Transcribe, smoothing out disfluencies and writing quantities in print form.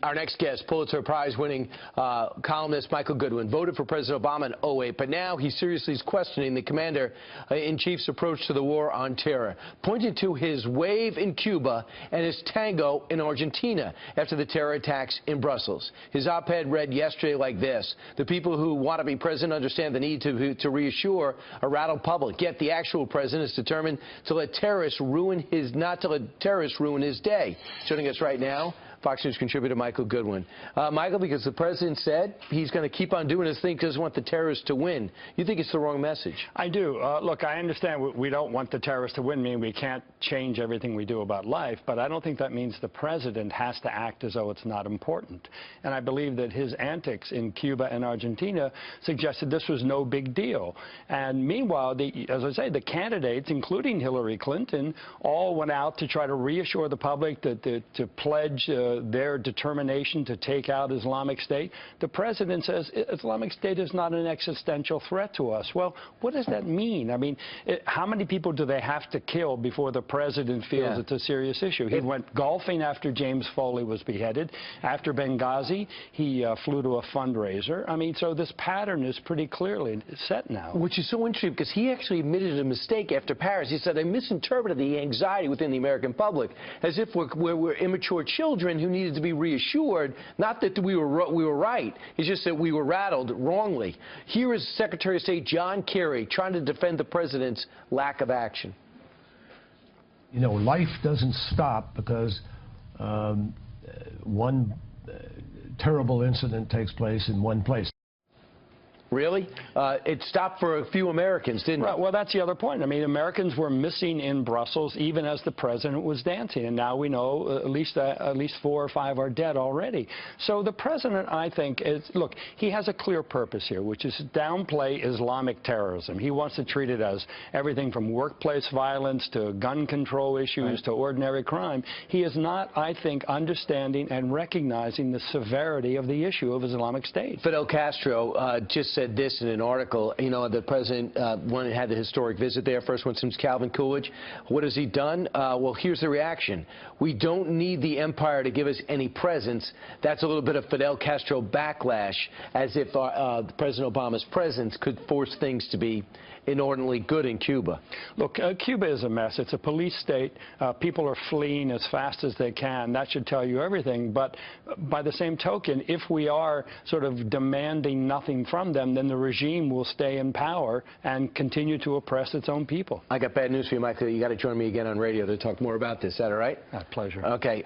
Our next guest, Pulitzer Prize-winning columnist Michael Goodwin, voted for President Obama in '08, but now he seriously is questioning the commander-in-chief's approach to the war on terror, pointing to his wave in Cuba and his tango in Argentina after the terror attacks in Brussels. His op-ed read yesterday like this: "The people who want to be president understand the need to reassure a rattled public, yet the actual president is determined to let terrorists not to let terrorists ruin his day." Joining us right now, Fox News contributor Michael Goodwin. Michael, because the president said he's going to keep on doing his thing because he doesn't want the terrorists to win. You think it's the wrong message? I do. Look, I understand we don't want the terrorists to win, meaning we can't change everything we do about life, but I don't think that means the president has to act as though it's not important. And I believe that his antics in Cuba and Argentina suggested this was no big deal. And meanwhile, as I say, the candidates, including Hillary Clinton, all went out to try to reassure the public to pledge their determination to take out Islamic State. The president says Islamic State is not an existential threat to us. Well, what does that mean? I mean, how many people do they have to kill before the president feels it's a serious issue? He went golfing after James Foley was beheaded. After Benghazi, he flew to a fundraiser. I mean, so this pattern is pretty clearly set now. Which is so interesting because he actually admitted a mistake after Paris. He said, "I misinterpreted the anxiety within the American public as if we're immature children who needed to be reassured, not that we were right. It's just that we were rattled wrongly." Here is Secretary of State John Kerry trying to defend the president's lack of action. You know, life doesn't stop because one terrible incident takes place in one place. Really? It stopped for a few Americans, didn't it? Well, that's the other point. I mean, Americans were missing in Brussels even as the president was dancing, and now we know at least 4 or 5 are dead already. So the president, I think, look, he has a clear purpose here, which is to downplay Islamic terrorism. He wants to treat it as everything from workplace violence to gun control issues to ordinary crime. He is not, I think, understanding and recognizing the severity of the issue of Islamic State. Fidel Castro just said this in an article. You know, the president had the historic visit there, first one since Calvin Coolidge. What has he done? Well, here's the reaction. "We don't need the empire to give us any presence." That's a little bit of Fidel Castro backlash, as if President Obama's presence could force things to be inordinately good in Cuba. Look, Cuba is a mess. It's a police state. People are fleeing as fast as they can. That should tell you everything. But by the same token, if we are sort of demanding nothing from them, then the regime will stay in power and continue to oppress its own people. I got bad news for you, Michael. You got to join me again on radio to talk more about this. Is that all right? Pleasure. Okay.